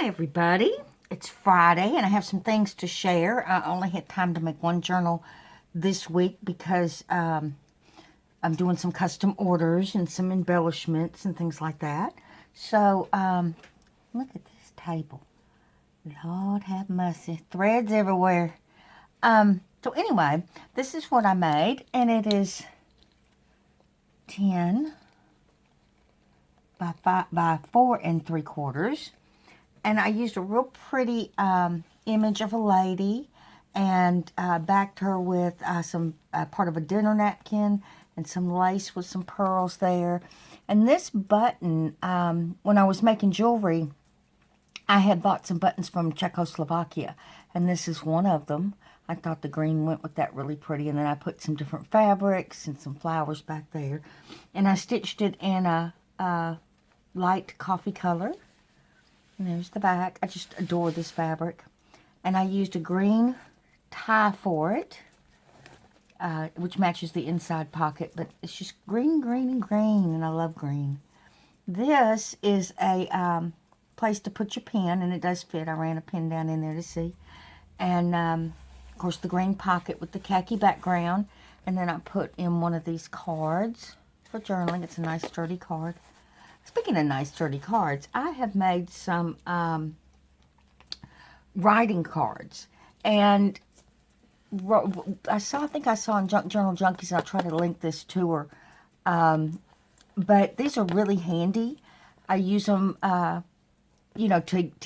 Hi everybody, it's Friday and I have some things to share. I only had time to make one journal this week because I'm doing some custom orders and some embellishments and things like that. So look at this table. Lord have mercy, threads everywhere. So anyway, this is what I made, and it is 10 by 4 3/4. And I used a real pretty image of a lady and backed her with some part of a dinner napkin and some lace with some pearls there. And this button, when I was making jewelry, I had bought some buttons from Czechoslovakia, and this is one of them. I thought the green went with that really pretty, and then I put some different fabrics and some flowers back there. And I stitched it in a light coffee color. And there's the back. I just adore this fabric. And I used a green tie for it, which matches the inside pocket. But it's just green, green, and green. And I love green. This is a place to put your pen. And it does fit. I ran a pen down in there to see. And, of course, the green pocket with the khaki background. And then I put in one of these cards for journaling. It's a nice, sturdy card. Speaking of nice, sturdy cards, I have made some writing cards. And I think I saw in Junk Journal Junkies, and I'll try to link this to her. But these are really handy. I use them, to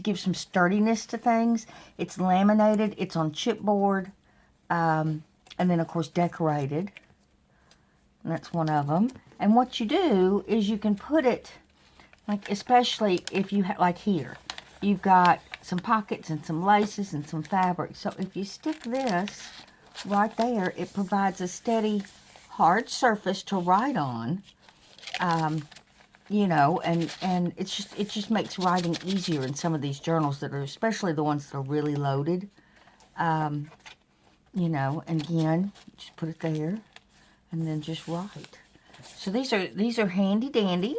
give some sturdiness to things. It's laminated. It's on chipboard. And then, of course, decorated. And that's one of them. And what you do is you can put it, like, especially if you have, like here, you've got some pockets and some laces and some fabric. So if you stick this right there, it provides a steady, hard surface to write on. And it just makes writing easier in some of these journals that are, especially the ones that are really loaded. And again, just put it there and then just write. So these are handy dandy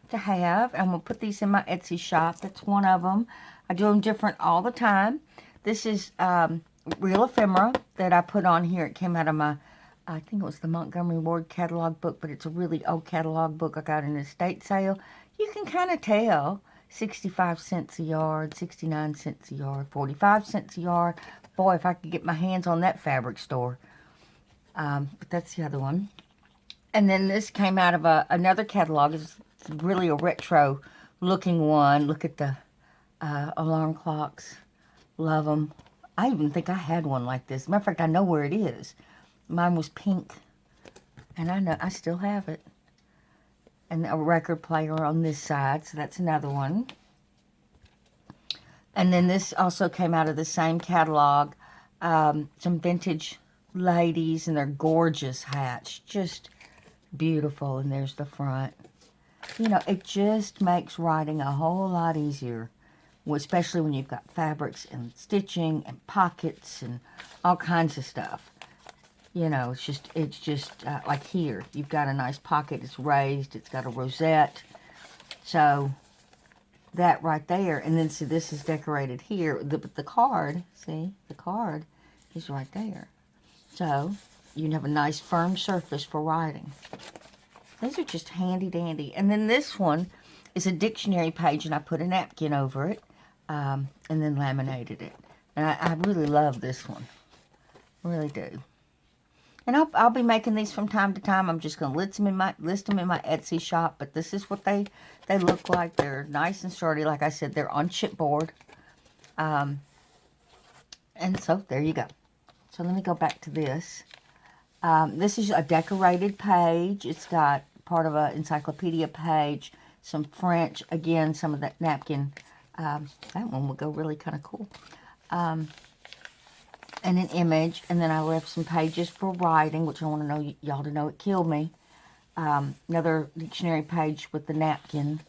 to have. I'm going to put these in my Etsy shop. That's one of them. I do them different all the time. This is Real Ephemera that I put on here. It came out of my, I think it was the Montgomery Ward catalog book, but it's a really old catalog book I got in an estate sale. You can kind of tell 65 cents a yard, 69 cents a yard, 45 cents a yard. Boy, if I could get my hands on that fabric store. But that's the other one. And then this came out of another catalog. It's really a retro looking one. Look at the alarm clocks. Love them. I even think I had one like this. Matter of fact, I know where it is. Mine was pink. And I know I still have it. And a record player on this side. So that's another one. And then this also came out of the same catalog. Some vintage ladies and their gorgeous hats. Just beautiful. And there's the front. It just makes writing a whole lot easier, especially when you've got fabrics and stitching and pockets and all kinds of stuff. It's just like here, you've got a nice pocket. It's raised. It's got a rosette. So that right there. And then see, this is decorated here. The card, see, the card is right there. So you can have a nice firm surface for writing. These are just handy dandy. And then this one is a dictionary page, and I put a napkin over it and then laminated it. And I really love this one. Really do. And I'll be making these from time to time. I'm just going to list them in my Etsy shop. But this is what they look like. They're nice and sturdy. Like I said, they're on chipboard. And so there you go. So let me go back to this. This is a decorated page. It's got part of an encyclopedia page, some French, again, some of that napkin. That one would go really kind of cool. And an image, and then I left some pages for writing, which I want to know y'all to know it killed me. Another dictionary page with the napkin,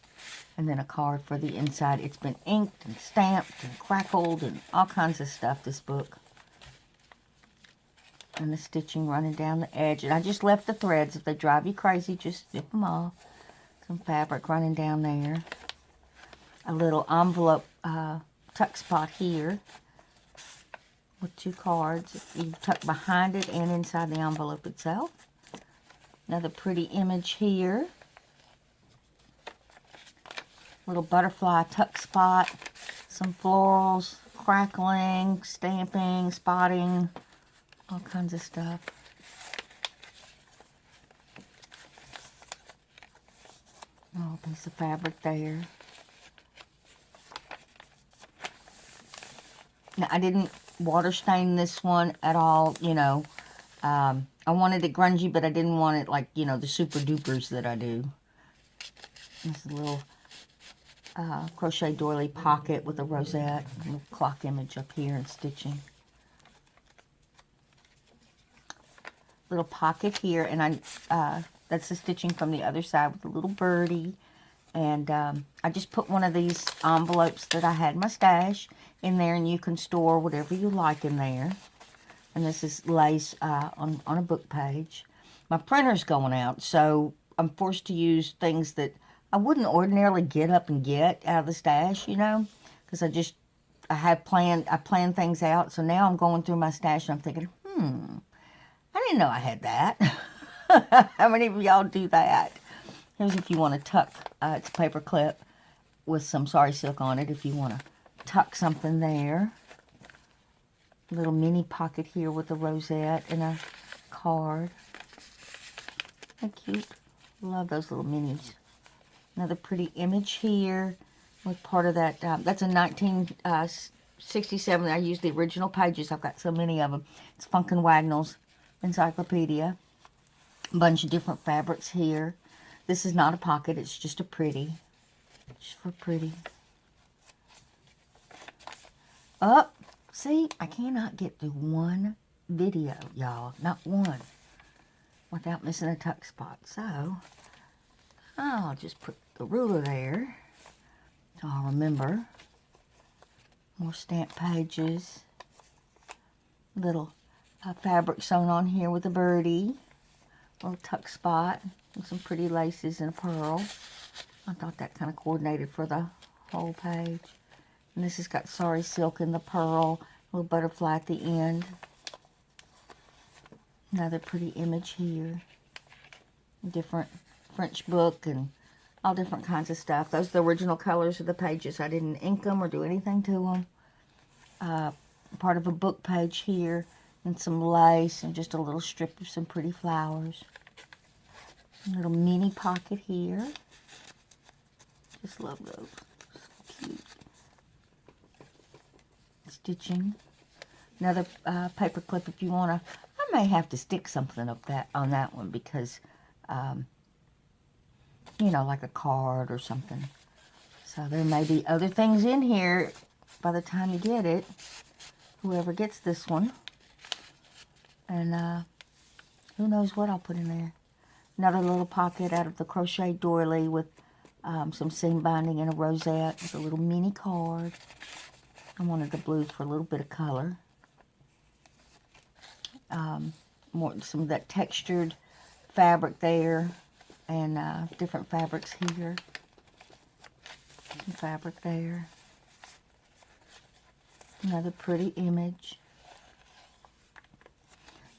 and then a card for the inside. It's been inked and stamped and crackled and all kinds of stuff, this book. And the stitching running down the edge. And I just left the threads. If they drive you crazy, just snip them off. Some fabric running down there. A little envelope tuck spot here with 2 cards. You tuck behind it and inside the envelope itself. Another pretty image here. Little butterfly tuck spot. Some florals, crackling, stamping, spotting, all kinds of stuff. Oh, a piece of fabric there. Now, I didn't water stain this one at all, you know. I wanted it grungy, but I didn't want it like, you know, the super dupers that I do. This little crochet doily pocket with a rosette, a little clock image up here and stitching. Little pocket here, and that's the stitching from the other side with a little birdie. And I just put one of these envelopes that I had in my stash in there, and you can store whatever you like in there. And this is lace on a book page. My printer's going out, so I'm forced to use things that I wouldn't ordinarily get up and get out of the stash, you know, because I planned things out. So now I'm going through my stash and I'm thinking, I didn't know I had that. How many of y'all do that? Here's if you want to tuck, it's a paper clip with some sari silk on it if you want to tuck something there. A little mini pocket here with a rosette and a card. How cute. Love those little minis. Another pretty image here with part of that. That's a 1967. I used the original pages. I've got so many of them. It's Funkin' Wagnalls Encyclopedia. A bunch of different fabrics here. This is not a pocket. It's just a pretty. Just for pretty. Up. See, I cannot get through one video, y'all. Not one. Without missing a tuck spot. So, I'll just put the ruler there. So I'll remember. More stamp pages. Little fabric sewn on here with a birdie. Little tuck spot. And some pretty laces and a pearl. I thought that kind of coordinated for the whole page. And this has got sari silk in the pearl. A little butterfly at the end. Another pretty image here. Different French book and all different kinds of stuff. Those are the original colors of the pages. I didn't ink them or do anything to them. Part of a book page here. And some lace and just a little strip of some pretty flowers. A little mini pocket here. Just love those. So cute. Stitching. Another paper clip if you want to. I may have to stick something up on that one because, you know, like a card or something. So there may be other things in here by the time you get it. Whoever gets this one. And who knows what I'll put in there. Another little pocket out of the crochet doily with some seam binding and a rosette with a little mini card. I wanted the blue for a little bit of color. Some of that textured fabric there and different fabrics here. Some fabric there. Another pretty image.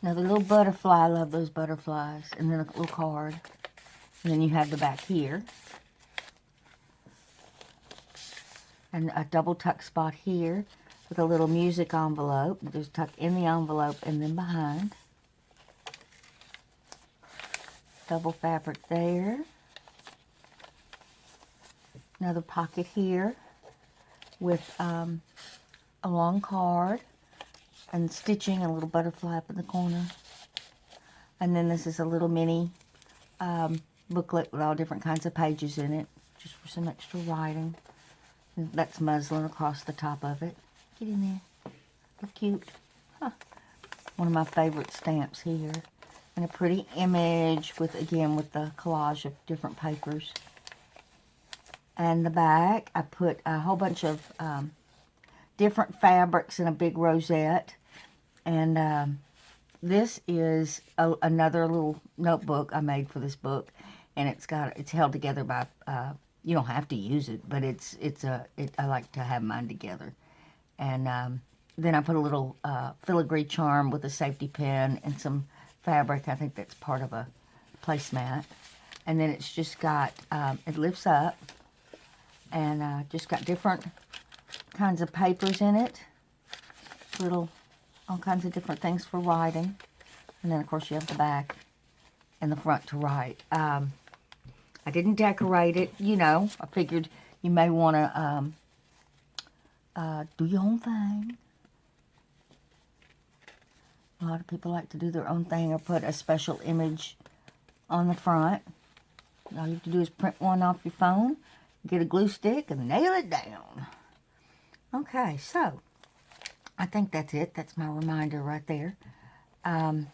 Another little butterfly. I love those butterflies. And then a little card. And then you have the back here. And a double tuck spot here with a little music envelope. There's tuck in the envelope and then behind. Double fabric there. Another pocket here with a long card and stitching and a little butterfly up in the corner. And then this is a little mini booklet with all different kinds of pages in it, just for some extra writing. And that's muslin across the top of it. Get in there. Look cute. Huh. One of my favorite stamps here. And a pretty image with, again, with the collage of different papers. And the back, I put a whole bunch of different fabrics in a big rosette. And this is another little notebook I made for this book. And it's held together by, you don't have to use it, but I like to have mine together. And then I put a little filigree charm with a safety pin and some fabric. I think that's part of a placemat. And then it's just got, it lifts up, and just got different kinds of papers in it. All kinds of different things for writing. And then, of course, you have the back and the front to write. I didn't decorate it, you know. I figured you may want to do your own thing. A lot of people like to do their own thing or put a special image on the front. All you have to do is print one off your phone, get a glue stick, and nail it down. Okay, so I think that's it. That's my reminder right there. And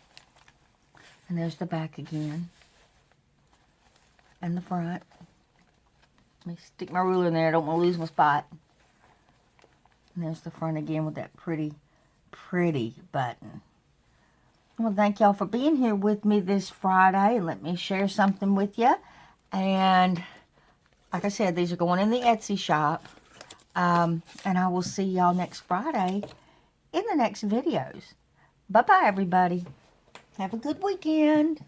there's the back again. And the front. Let me stick my ruler in there. I don't want to lose my spot. And there's the front again with that pretty, pretty button. Well, thank y'all for being here with me this Friday. Let me share something with you. And like I said, these are going in the Etsy shop. And I will see y'all next Friday in the next videos. Bye-bye, everybody. Have a good weekend.